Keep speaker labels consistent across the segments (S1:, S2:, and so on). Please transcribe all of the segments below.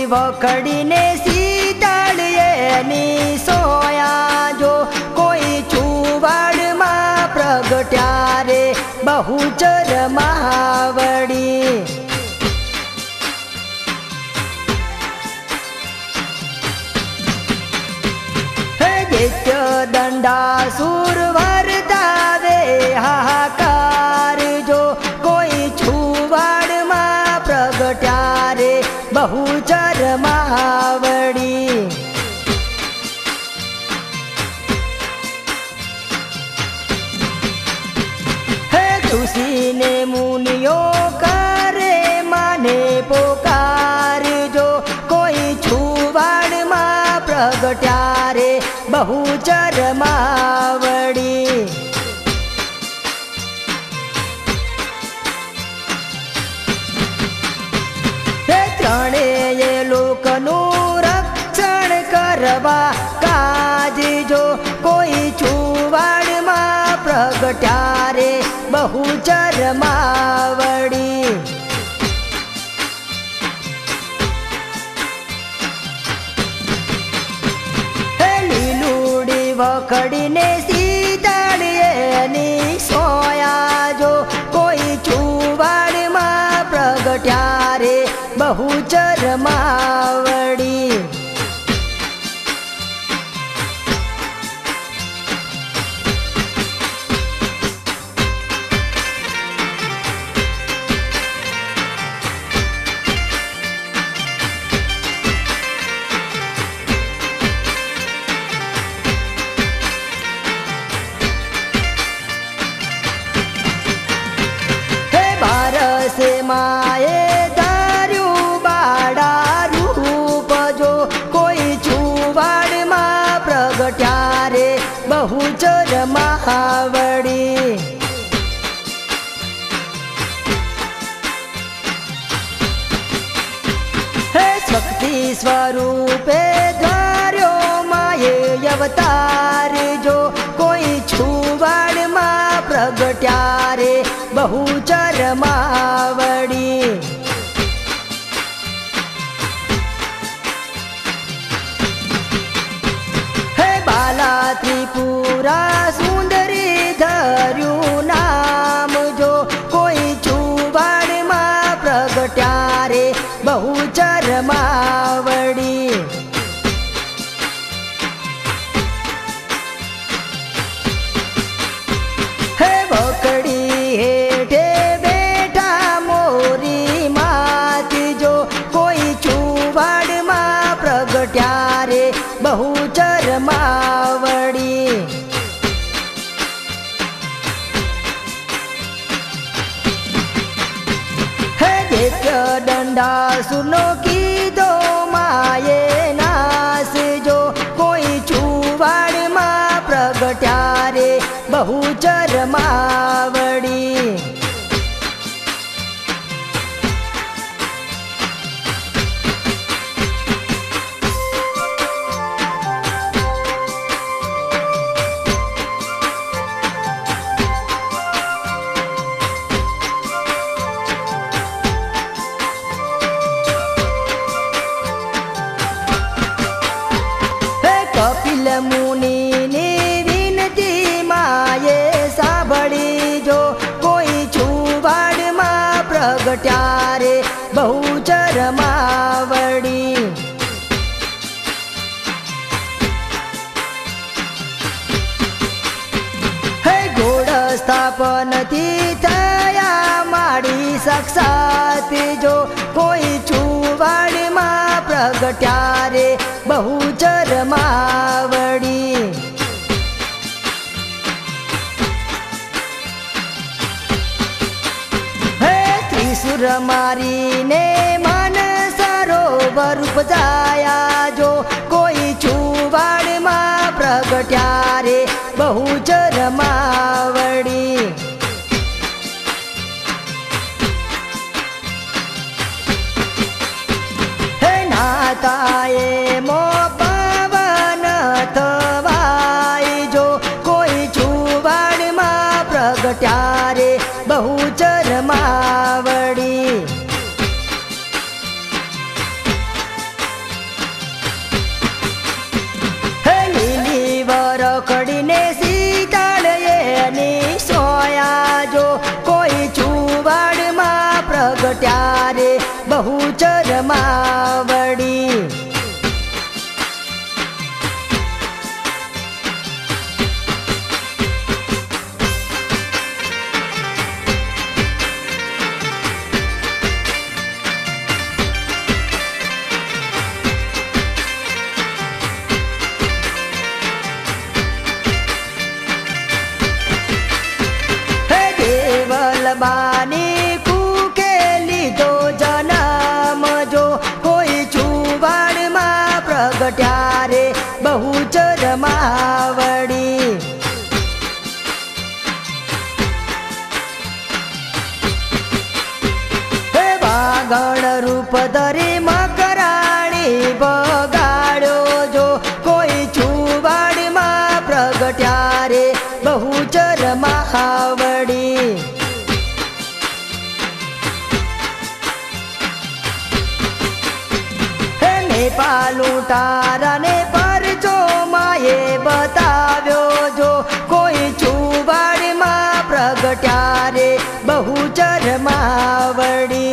S1: વખડીને શીતળીએની soya જો કોઈ ચુવાડમાં પ્રગટ્યા રે બહુચર માવડી દૈત્ય દંડાસુર વર્તાવે હાહાકાર જો કોઈ છુવાડમાં પ્રગટ્યા રે બહુચર માવડી હે તુસીને મુનિયો કરે માને પોકાર જો કોઈ છુવાડમાં પ્રગટ્યા રે બહુચર માવડી હે ત્રણેય લોકનું રક્ષણ કરવા કાજ જો કોઈ છુવાડમાં પ્રગટ્યા રે બહુચર માવડી વખડીને શીતળીએની સોયા જો કોઈ ચુવાડમાં પ્રગટ્યા રે બહુચર માવડી બારસે માએ ધાર્યું બાળા રૂપ જો કોઈ છુવાડમાં પ્રગટ્યા રે બહુચર માવડી હે શક્તિ સ્વરૂપે ધાર્યો માએ અવતાર જો કોઈ છુવાડમાં પ્રગટ્યા રે બહુચર માવડી હે બાલા ત્રિપુરા સુંદરી ધર્યું નામ જો કોઈ છુવાડમાં પ્રગટ્યા રે બહુચર માવડી હે વખડી હેઠે બેઠા મોરી માત જો કોઈ છુવાડમાં પ્રગટ્યા રે બહુચર માવડી હે દૈત્ય દંડાસુરનો કીધો માએ નાશ જો કોઈ છુવાડમાં પ્રગટ્યા રે બહુચર માવડી કપિલ મુનિની વિનતી માએ સાંભળી જો કોઈ છુવાડમાં પ્રગટ્યા રે બહુચર માવડી હે ઘોડ સ્થાપનથી થયા માડી સાક્ષાત જો કોઈ છુવાડમાં પ્રગટ્યા રે બહુચર માવડી હે ત્રિશુર મારીને મન સરોવર ઉપજાયા જો કોઈ છુવાડમાં પ્રગટ્યા રે બહુચર માવડી હે નાતાએ મો પાવન થવાય જો કોઈ છુવાડમાં પ્રગટ્યા રે બહુચર માવડી प्रगट्या रे बहुचर मावडी। बानी कुकेली जो जन्म जो कोई चुवाड़ मा प्रगट्या रे बहुचर मावडी। हे वागण रूप धरी मकराणी बगाड्यो जो कोई चुवाड़ मा प्रगट्या रे बहुचर मावडी। पालूटाराने परचो माये बताव्यो जो कोई चुवाड़ मा प्रगट्या रे बहुचर मावडी।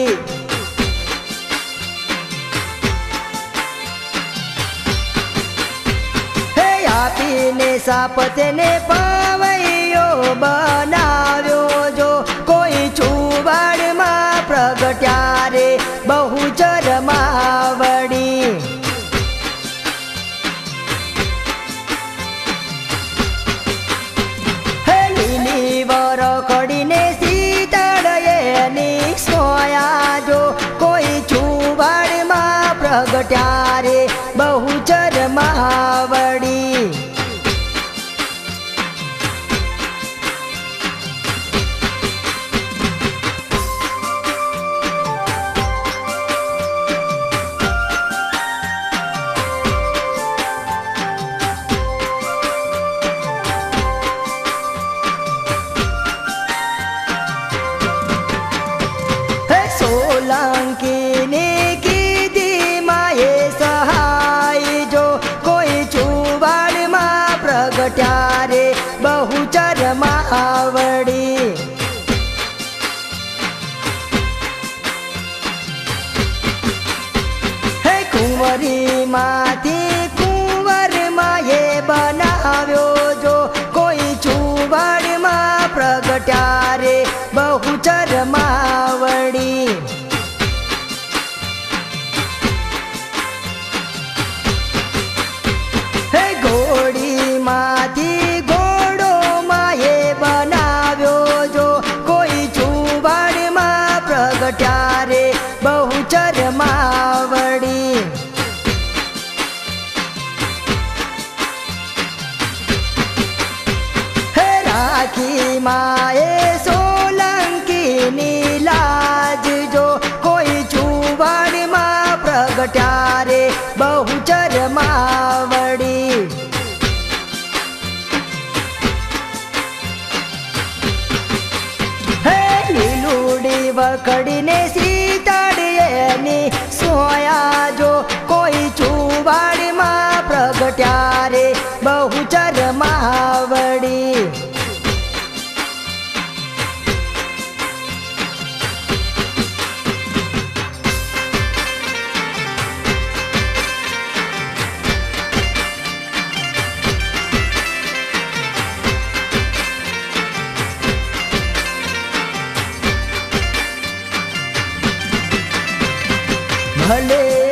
S1: हे आपीने सापतेने पावैयो बनाव्यो जो कोई चुवाड़ मा प्रगट्या रे बहुचर मावडी। कड़ीने सीतड़े सोया जो कोई चुवाड़ मा प्रगट्या रे बहुचर मावडी। सोलंकीने की दी माये सहाय जो कोई चुवाड़ मा प्रगट्या रे बहुचर मावडी। हे कुंवरी माथी कुंवर माये बनाव्यो जो कोई चुवाड़ मा प्रगट्या रे बहुचर मावडी। हे घोड़ी माथी घोड़ो माये बनाव्यो जो कोई चुवाड़ मा प्रगट्या रे बहुचर मावडी। हे राखी माये सोलंकी नीलाज जो कोई चुवाड़ मा प्रगट्या रे बहुचर मावडी। हे लीलूड़ी वकड़ीने सीतड़े सोया जो कोई चुवाड़ मा प्रगट्या रे बहुचर मावडी। भले